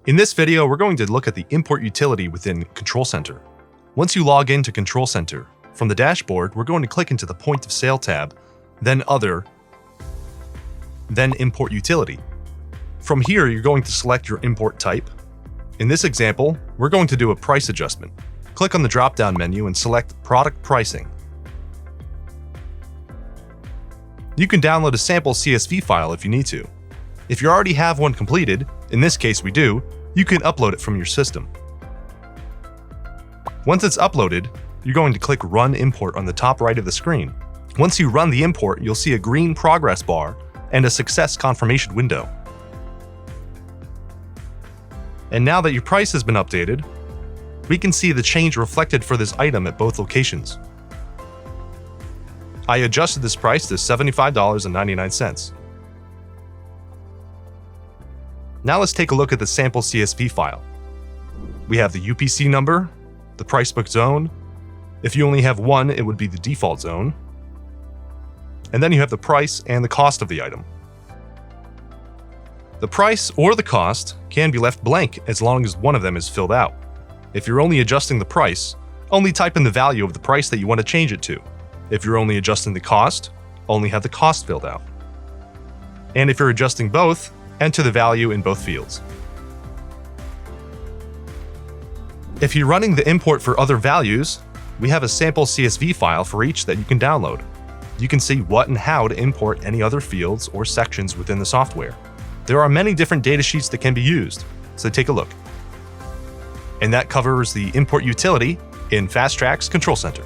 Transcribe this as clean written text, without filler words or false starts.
In this video, we're going to look at the import utility within Control Center. Once you log into Control Center, from the dashboard, we're going to click into the Point of Sale tab, then Other, then Import Utility. From here, you're going to select your import type. In this example, we're going to do a price adjustment. Click on the drop-down menu and select Product Pricing. You can download a sample CSV file if you need to. If you already have one completed, in this case we do, you can upload it from your system. Once it's uploaded, you're going to click Run Import on the top right of the screen. Once you run the import, you'll see a green progress bar and a success confirmation window. And now that your price has been updated, we can see the change reflected for this item at both locations. I adjusted this price to $75.99. Now let's take a look at the sample CSV file. We have the UPC number, the price book zone. If you only have one, it would be the default zone. And then you have the price and the cost of the item. The price or the cost can be left blank as long as one of them is filled out. If you're only adjusting the price, only type in the value of the price that you want to change it to. If you're only adjusting the cost, only have the cost filled out. And if you're adjusting both, enter the value in both fields. If you're running the import for other values, we have a sample CSV file for each that you can download. You can see what and how to import any other fields or sections within the software. There are many different datasheets that can be used, so take a look. And that covers the import utility in FTx Control Center.